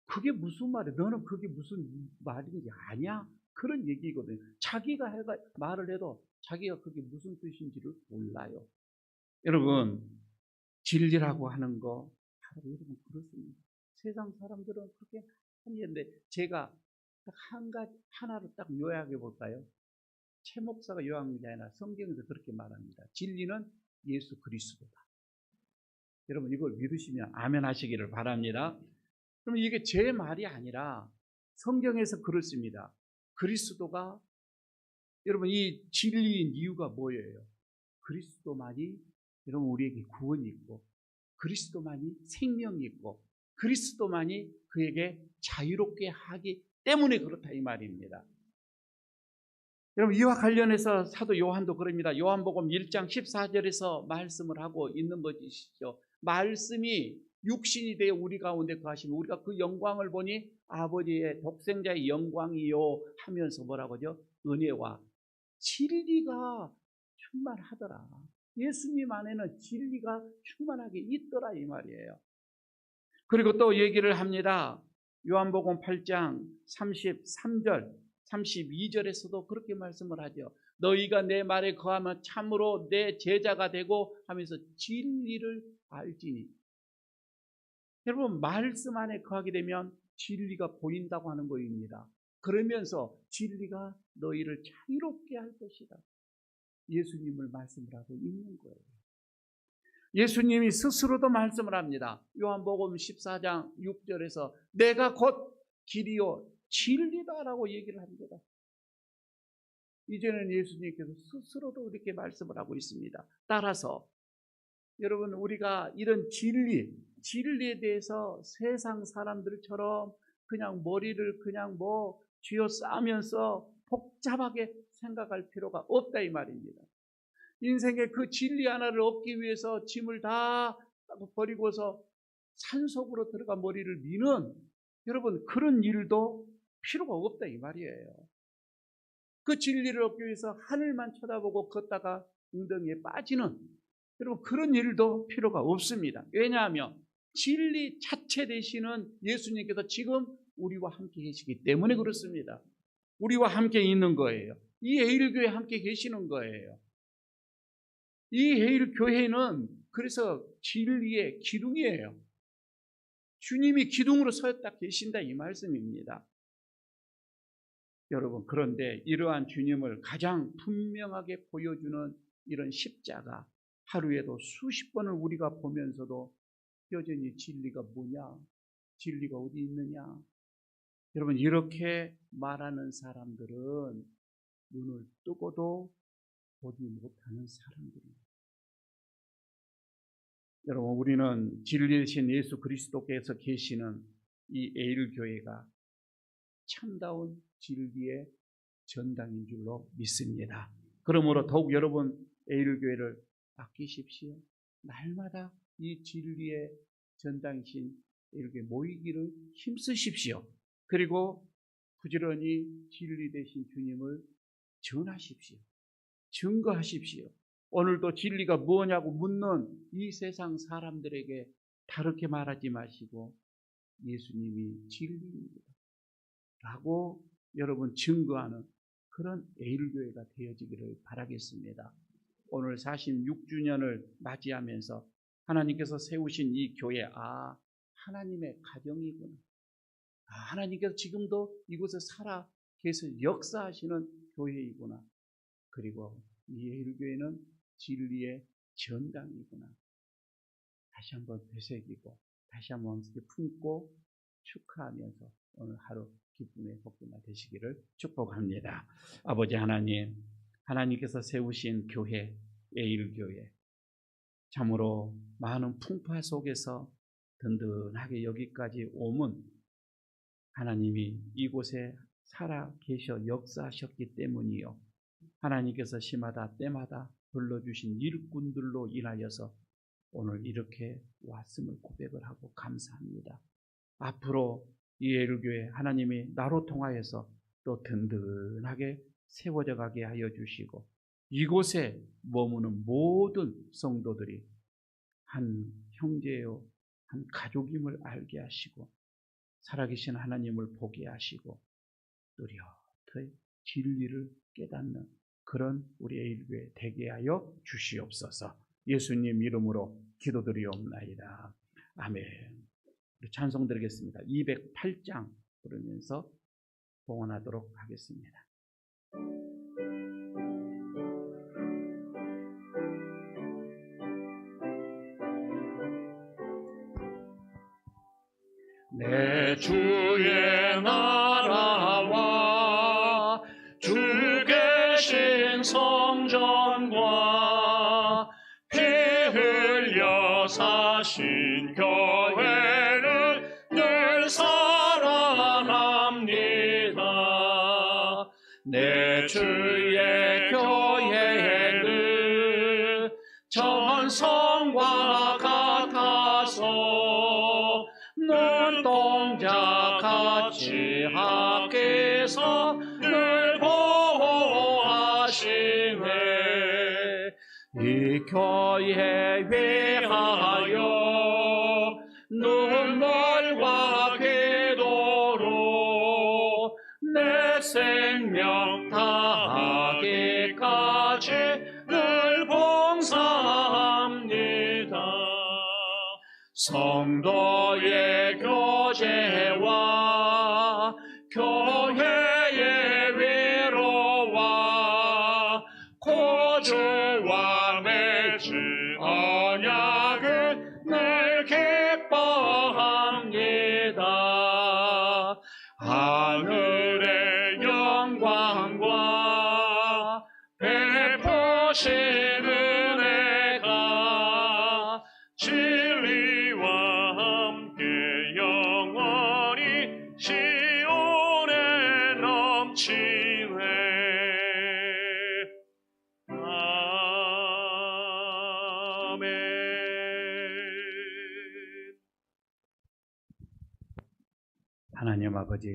그게 무슨 말이야? 너는 그게 무슨 말인지 아냐? 그런 얘기거든요. 자기가 말을 해도 자기가 그게 무슨 뜻인지를 몰라요. 여러분, 진리라고 하는 거 바로 여러분 그렇습니다. 세상 사람들은 그렇게 하는데, 제가 하나를 딱 요약해 볼까요? 최 목사가 요약한 게 아니라 성경에서 그렇게 말합니다. 진리는 예수 그리스도다. 여러분, 이걸 믿으시면 아멘 하시기를 바랍니다. 그럼 이게 제 말이 아니라 성경에서 그렇습니다. 그리스도가, 여러분, 이 진리인 이유가 뭐예요? 그리스도만이 여러분 우리에게 구원이 있고, 그리스도만이 생명이 있고, 그리스도만이 그에게 자유롭게 하기 때문에 그렇다, 이 말입니다. 여러분, 이와 관련해서 사도 요한도 그럽니다. 요한복음 1장 14절에서 말씀을 하고 있는 것이시죠. 말씀이 육신이 되어 우리 가운데 거하시면 우리가 그 영광을 보니 아버지의 독생자의 영광이요 하면서 뭐라고 하죠? 은혜와 진리가 충만하더라. 예수님 안에는 진리가 충만하게 있더라, 이 말이에요. 그리고 또 얘기를 합니다. 요한복음 8장 33절 32절에서도 그렇게 말씀을 하죠. 너희가 내 말에 거하면 참으로 내 제자가 되고 하면서 진리를 알지니. 여러분, 말씀 안에 거하게 되면 진리가 보인다고 하는 것입니다. 그러면서 진리가 너희를 자유롭게 할 것이다. 예수님을 말씀을 하고 있는 거예요. 예수님이 스스로도 말씀을 합니다. 요한복음 14장 6절에서 내가 곧 길이요 진리다라고 얘기를 합니다. 이제는 예수님께서 스스로도 이렇게 말씀을 하고 있습니다. 따라서 여러분, 우리가 이런 진리에 대해서 세상 사람들처럼 그냥 머리를 그냥 쥐어싸면서 복잡하게 생각할 필요가 없다, 이 말입니다. 인생의 그 진리 하나를 얻기 위해서 짐을 다 버리고서 산속으로 들어가 머리를 미는, 여러분, 그런 일도 필요가 없다, 이 말이에요. 그 진리를 얻기 위해서 하늘만 쳐다보고 걷다가 웅덩이에 빠지는, 여러분 그런 일도 필요가 없습니다. 왜냐하면 진리 자체 되시는 예수님께서 지금 우리와 함께 계시기 때문에 그렇습니다. 우리와 함께 있는 거예요. 이 에일교회에 함께 계시는 거예요. 이 에일교회는 그래서 진리의 기둥이에요. 주님이 기둥으로 서였다 계신다 이 말씀입니다. 여러분 그런데 이러한 주님을 가장 분명하게 보여주는 이런 십자가 하루에도 수십 번을 우리가 보면서도 여전히 진리가 뭐냐? 진리가 어디 있느냐? 여러분 이렇게 말하는 사람들은 눈을 뜨고도 보지 못하는 사람들입니다. 여러분 우리는 진리이신 예수 그리스도께서 계시는 이 에일교회가 참다운 진리의 전당인 줄로 믿습니다. 그러므로 더욱 여러분 에일교회를 아끼십시오. 날마다 이 진리의 전당이신 에일교회 모이기를 힘쓰십시오. 그리고 부지런히 진리 되신 주님을 전하십시오. 증거하십시오. 오늘도 진리가 뭐냐고 묻는 이 세상 사람들에게 다르게 말하지 마시고 예수님이 진리입니다 라고 여러분 증거하는 그런 에일교회가 되어지기를 바라겠습니다. 오늘 46주년을 맞이하면서 하나님께서 세우신 이 교회, 하나님의 가정이구나. 하나님께서 지금도 이곳에 살아 계셔 역사하시는 교회이구나. 그리고 이 에일교회는 진리의 전당이구나. 다시 한번 되새기고 다시 한번 품고 축하하면서 오늘 하루 기쁨의 복주가 되시기를 축복합니다. 아버지 하나님, 하나님께서 세우신 교회, 에일교회 참으로 많은 풍파 속에서 든든하게 여기까지 오면 하나님이 이곳에 살아 계셔 역사하셨기 때문이요. 하나님께서 시마다 때마다 불러주신 일꾼들로 인하여서 오늘 이렇게 왔음을 고백을 하고 감사합니다. 앞으로 이 에일교회 하나님이 나로 통하여서 또 든든하게 세워져 가게 하여 주시고 이곳에 머무는 모든 성도들이 한 형제요 한 가족임을 알게 하시고 살아계신 하나님을 보게 하시고 뚜렷이 진리를 깨닫는 그런 우리 에일교회 되게 하여 주시옵소서. 예수님 이름으로 기도드리옵나이다. 아멘. 찬송 드리겠습니다. 208장 부르면서 봉헌하도록 하겠습니다. 내 주의 나라와 주 계신 성전과 피 흘려 사신 교회를 늘 사랑합니다. 내 주의 교회는 전성과 같아서 눈동자 같이 하께서 늘 보호하시네. 이 교회 위하여 눈물과 기도로 내 생명 다하기까지 늘 봉사합니다. 성도의 교제와 교회의 위로와 고주와 맺은 언약을 늘 기뻐합니다. 하늘의 영광과 베푸신 은혜가 진리와 함께 영원히 시온에 넘치네. 아멘. 하나님 아버지,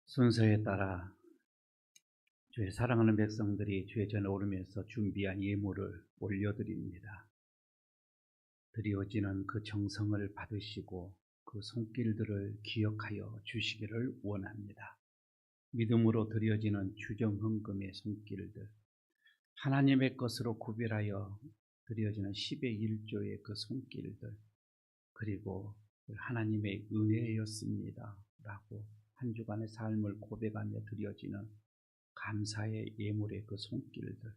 순서에 따라 주의 사랑하는 백성들이 주의 전에 오르면서 준비한 예물을 올려드립니다. 드려지는 그 정성을 받으시고 그 손길들을 기억하여 주시기를 원합니다. 믿음으로 드려지는 주정헌금의 손길들, 하나님의 것으로 구별하여 드려지는 10의 1조의 그 손길들, 그리고 하나님의 은혜였습니다 라고 한 주간의 삶을 고백하며 드려지는 감사의 예물의 그 손길들,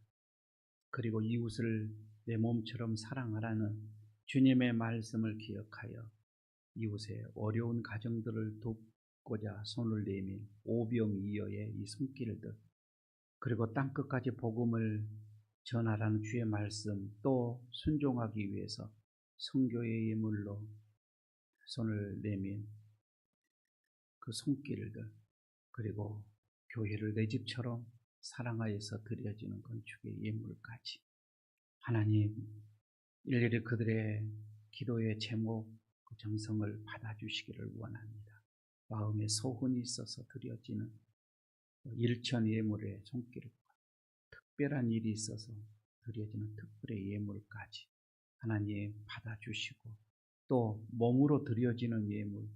그리고 이웃을 내 몸처럼 사랑하라는 주님의 말씀을 기억하여 이웃의 어려운 가정들을 돕고자 손을 내민 오병이어의 이 손길들, 그리고 땅끝까지 복음을 전하라는 주의 말씀 또 순종하기 위해서 선교의 예물로 손을 내민 그 손길들, 그리고 교회를 내 집처럼 사랑하여서 드려지는 건축의 예물까지 하나님 일일이 그들의 기도의 제목, 그 정성을 받아주시기를 원합니다. 마음에 소훈이 있어서 드려지는 일천 예물의 손길과 특별한 일이 있어서 드려지는 특별의 예물까지 하나님 받아주시고, 또 몸으로 드려지는 예물,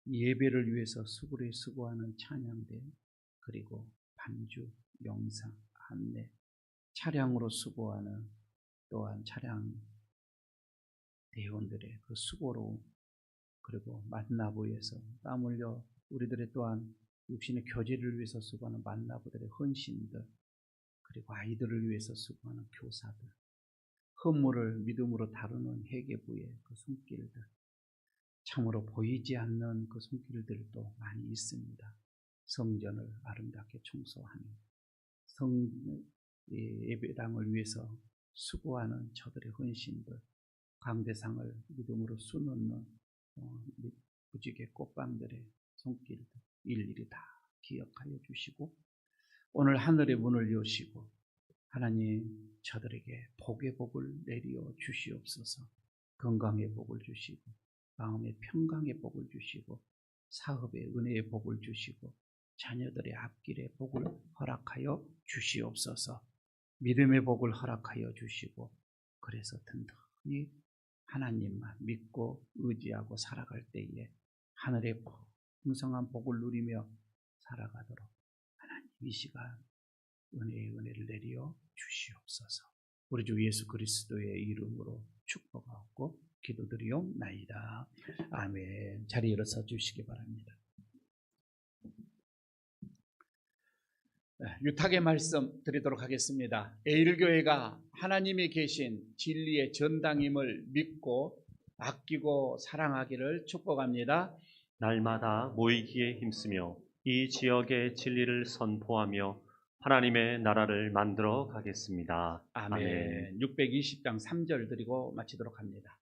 예배를 위해서 수고하는 찬양대, 그리고 반주, 영상, 안내, 차량으로 수고하는 또한 차량 대원들의 그 수고로, 그리고 만나부에서 땀 흘려 우리들의 또한 육신의 교제를 위해서 수고하는 만나부들의 헌신들, 그리고 아이들을 위해서 수고하는 교사들, 헌물을 믿음으로 다루는 회계부의 그 손길들, 참으로 보이지 않는 그 손길들도 많이 있습니다. 성전을 아름답게 청소하는, 예배당을 위해서 수고하는 저들의 헌신들, 강대상을 믿음으로 수놓는 무지개 꽃방들의 손길들 일일이 다 기억하여 주시고, 오늘 하늘의 문을 여시고 하나님 저들에게 복의 복을 내려 주시옵소서. 건강의 복을 주시고, 마음의 평강의 복을 주시고, 사업의 은혜의 복을 주시고, 자녀들의 앞길의 복을 허락하여 주시옵소서. 믿음의 복을 허락하여 주시고, 그래서 든든히 하나님만 믿고 의지하고 살아갈 때에 하늘의 풍성한 복을 누리며 살아가도록 하나님 이 시간 은혜의 은혜를 내려 주시옵소서. 우리 주 예수 그리스도의 이름으로 축복하고 기도드리옵나이다. 아멘. 자리에 일어서 주시기 바랍니다. 유탁의 말씀 드리도록 하겠습니다. 에일교회가 하나님이 계신 진리의 전당임을 믿고 아끼고 사랑하기를 축복합니다. 날마다 모이기에 힘쓰며 이 지역의 진리를 선포하며 하나님의 나라를 만들어 가겠습니다. 아멘. 620장 3절 드리고 마치도록 합니다.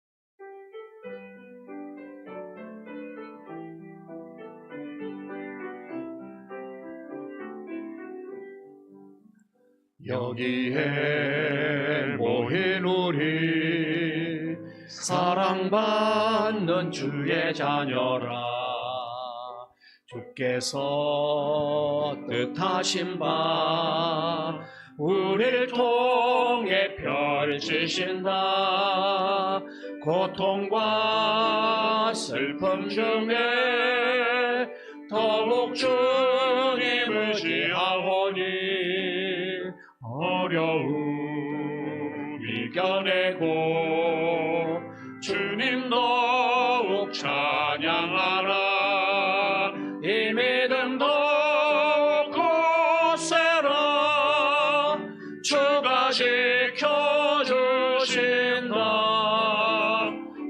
여기에 모인 우리 사랑받는 주의 자녀라. 주께서 뜻하신 바 우리를 통해 펼치신다. 고통과 슬픔 중에 더욱 주님을 의지하오니 어려움 이겨내고 주님 더욱 찬양하라. 이 믿음 더욱 굳세라. 주가 지켜주신다.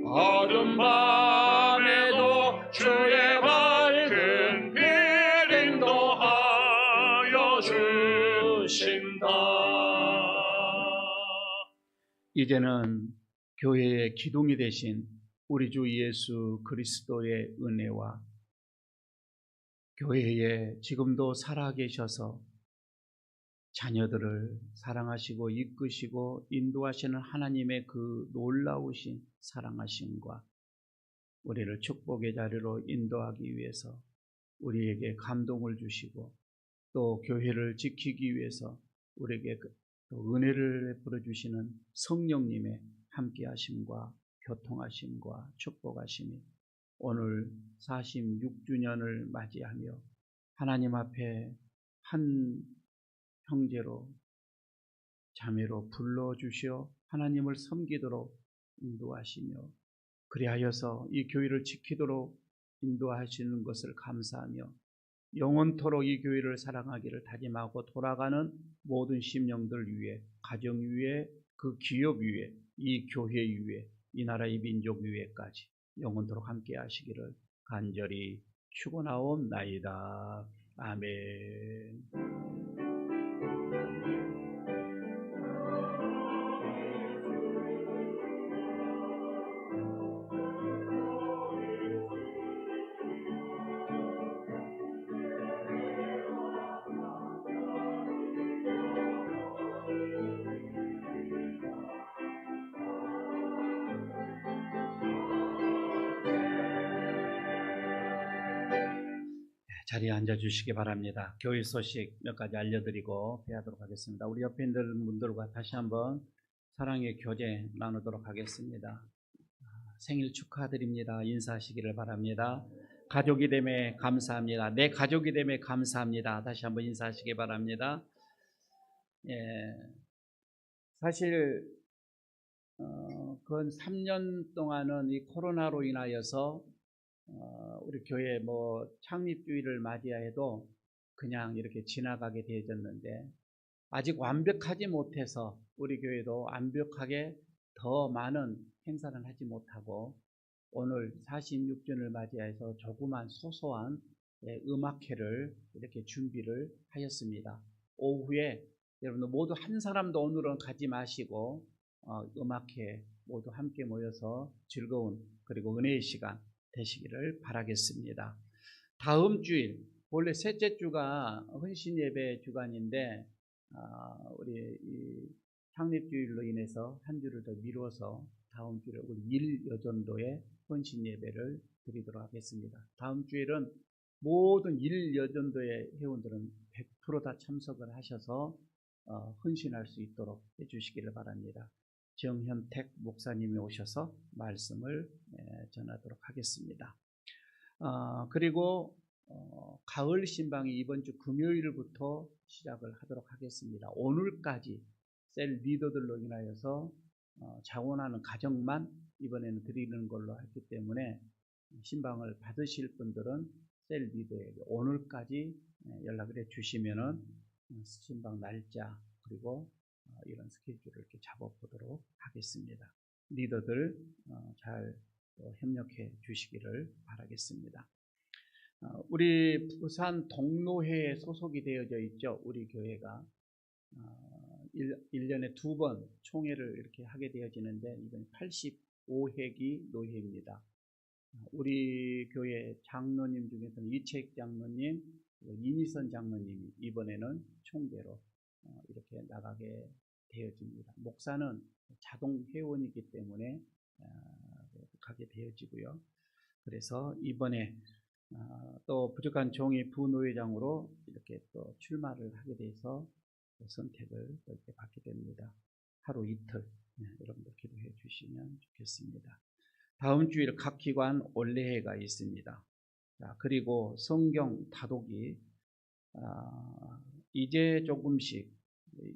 어둠 밤에도 주의 밝은 빛 인도하여 주신다. 이제는 교회의 기둥이 되신 우리 주 예수 그리스도의 은혜와 교회에 지금도 살아계셔서 자녀들을 사랑하시고 이끄시고 인도하시는 하나님의 그 놀라우신 사랑하심과 우리를 축복의 자리로 인도하기 위해서 우리에게 감동을 주시고 또 교회를 지키기 위해서 우리에게 또 은혜를 베풀어 주시는 성령님의 함께하심과 교통하심과 축복하심이 오늘 46주년을 맞이하며 하나님 앞에 한 형제로 자매로 불러주시어 하나님을 섬기도록 인도하시며 그리하여서 이 교회를 지키도록 인도하시는 것을 감사하며 영원토록 이 교회를 사랑하기를 다짐하고 돌아가는 모든 심령들 위해, 가정 위에, 그 기업 위에, 이 교회 위에, 이 나라의 민족 위에까지 영원토록 함께 하시기를 간절히 축원하옵나이다. 아멘. 자리에 앉아주시기 바랍니다. 교회 소식 몇 가지 알려드리고 배하도록 하겠습니다. 우리 옆에 있는 분들과 다시 한번 사랑의 교제 나누도록 하겠습니다. 생일 축하드립니다. 인사하시기를 바랍니다. 가족이 됨에 감사합니다. 내 가족이 됨에 감사합니다. 다시 한번 인사하시기 바랍니다. 사실 근 3년 동안은 이 코로나로 인하여서 우리 교회 창립주일을 맞이해도 그냥 이렇게 지나가게 되어졌는데 아직 완벽하지 못해서 우리 교회도 완벽하게 더 많은 행사를 하지 못하고 오늘 46주년을 맞이해서 조그만 소소한 음악회를 이렇게 준비를 하였습니다. 오후에 여러분들 모두 한 사람도 오늘은 가지 마시고 음악회 모두 함께 모여서 즐거운 그리고 은혜의 시간 되시기를 바라겠습니다. 다음 주일, 원래 셋째 주가 헌신 예배 주간인데 우리 이 창립주일로 인해서 한 주를 더 미뤄서 다음 주에 우리 일여전도의 헌신 예배를 드리도록 하겠습니다. 다음 주일은 모든 일여전도의 회원들은 100% 다 참석을 하셔서 헌신할 수 있도록 해주시기를 바랍니다. 정현택 목사님이 오셔서 말씀을 전하도록 하겠습니다. 그리고 가을 신방이 이번 주 금요일부터 시작을 하도록 하겠습니다. 오늘까지 셀 리더들로 인하여서 자원하는 가정만 이번에는 드리는 걸로 했기 때문에 신방을 받으실 분들은 셀 리더에게 오늘까지 연락을 해 주시면은 신방 날짜 그리고 이런 스케줄을 이렇게 잡아보도록 하겠습니다. 리더들 잘 협력해 주시기를 바라겠습니다. 우리 부산 동로회에 소속이 되어져 있죠. 우리 교회가 1년에 2번 총회를 이렇게 하게 되어지는데 이번 85회기 노회입니다. 우리 교회 장로님 중에서는 이책 장로님, 이미선 장로님이 이번에는 총대로 이렇게 나가게 되어집니다. 목사는 자동 회원이기 때문에 가게 되어지고요. 그래서 이번에 또 부족한 종이 부노회장으로 이렇게 또 출마를 하게 돼서 선택을 이렇게 받게 됩니다. 하루 이틀 여러분들 기도해 주시면 좋겠습니다. 다음 주일 각 기관 올레회가 있습니다. 그리고 성경 다독이 이제 조금씩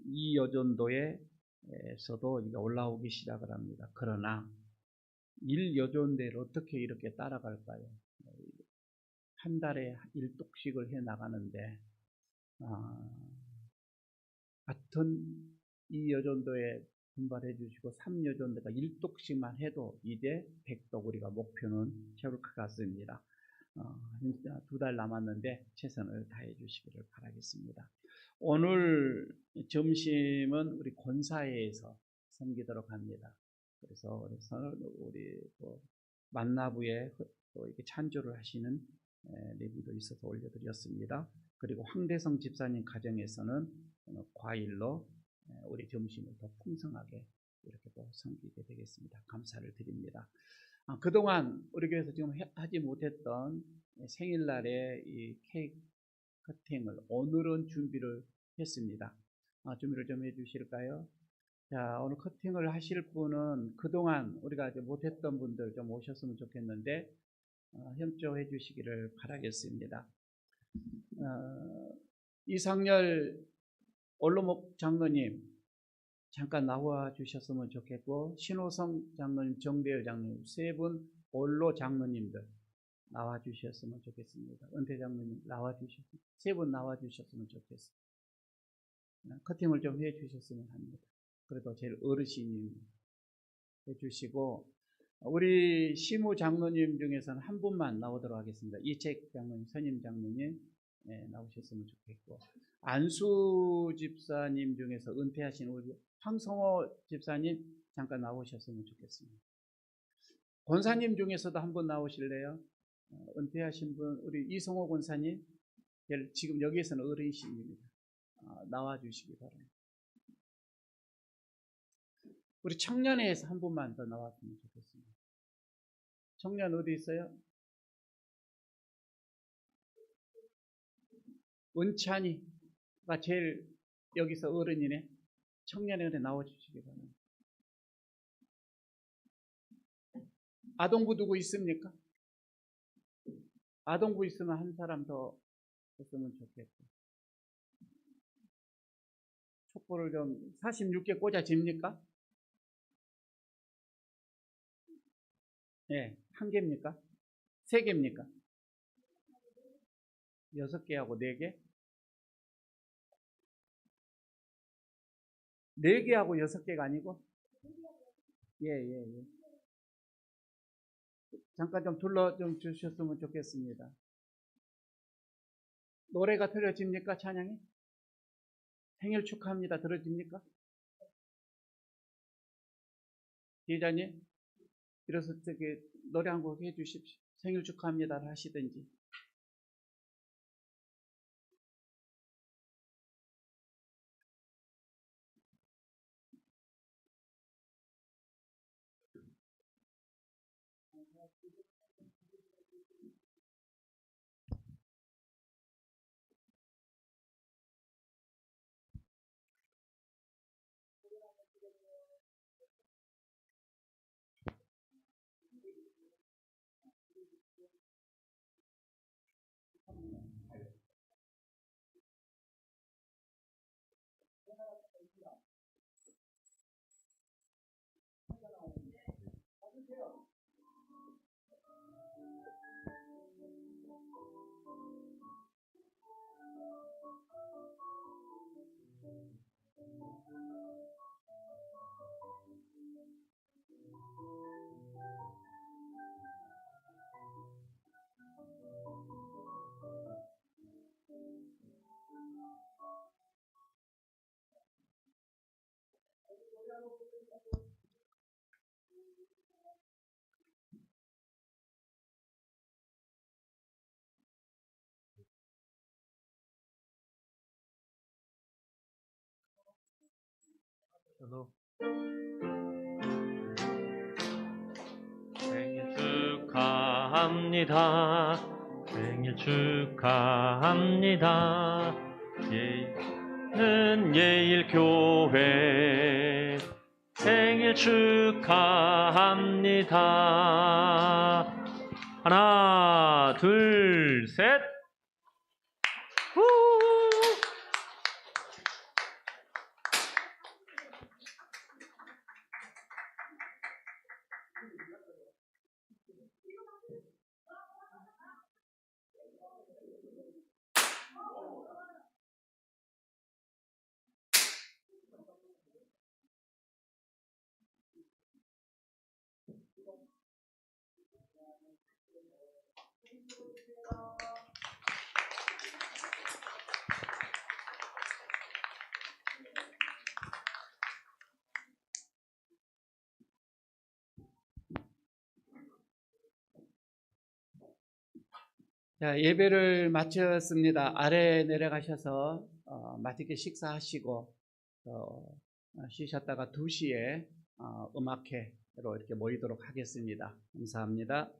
이 여전도에서도 올라오기 시작을 합니다. 그러나 일여전도를 어떻게 이렇게 따라갈까요? 한 달에 1독씩을 해 나가는데 같은 이 여전도에 분발해 주시고 3여전도가 1독씩만 해도 이제 100독 우리가 목표는 세울 것 같습니다. 2달 남았는데 최선을 다해 주시기를 바라겠습니다. 오늘 점심은 우리 권사회에서 섬기도록 합니다. 그래서 우리 만나부에 또 이렇게 찬조를 하시는 내분도 있어서 올려드렸습니다. 그리고 황대성 집사님 가정에서는 과일로 우리 점심을 더 풍성하게 이렇게 또 섬기게 되겠습니다. 감사를 드립니다. 그동안 우리 교회에서 지금 하지 못했던 생일날에 이 케이크 커팅을 오늘은 준비를 했습니다. 준비를 좀 해주실까요? 자, 오늘 커팅을 하실 분은 그동안 우리가 못했던 분들 좀 오셨으면 좋겠는데 협조해 주시기를 바라겠습니다. 이상열 올로목 장로님 잠깐 나와 주셨으면 좋겠고, 신호성 장로님, 정대열 장로님 세 분 올로 장로님들 나와 주셨으면 좋겠습니다. 은퇴 장로님 나와 주셨으면, 세 분 나와 주셨으면 좋겠습니다. 커팅을 좀 해 주셨으면 합니다. 그래도 제일 어르신이 해주시고, 우리 시무 장로님 중에서는 한 분만 나오도록 하겠습니다. 이책 장로님, 선임 장로님 나오셨으면 좋겠고, 안수 집사님 중에서 은퇴하신 우리 황성호 집사님 잠깐 나오셨으면 좋겠습니다. 권사님 중에서도 한 분 나오실래요? 은퇴하신 분, 우리 이성호 권사님, 지금 여기에서는 어르신입니다. 나와 주시기 바랍니다. 우리 청년회에서 한 분만 더 나왔으면 좋겠습니다. 청년 어디 있어요? 은찬이가 제일 여기서 어른이네. 청년회에 나와주시기 바랍니다. 아동부 누구 있습니까? 아동부 있으면 한 사람 더 했으면 좋겠고, 촛불을 좀 46개 꽂아집니까? 네, 한 개입니까? 세 개입니까? 6개하고 4개? 4개하고 6개가 아니고? 예. 잠깐 좀 둘러 좀 주셨으면 좋겠습니다. 노래가 들려집니까? 찬양이? 생일 축하합니다. 들어집니까? 기자님, 이래서 노래 한 곡 해주십시오. 생일 축하합니다를 하시든지. 저도 생일 축하합니다. 생일 축하합니다. 예일은 예일교회 생일 축하합니다. 하나, 둘, 셋. 후! 자, 예배를 마쳤습니다. 아래 내려가셔서 맛있게 식사하시고 쉬셨다가 2시에 음악회로 이렇게 모이도록 하겠습니다. 감사합니다.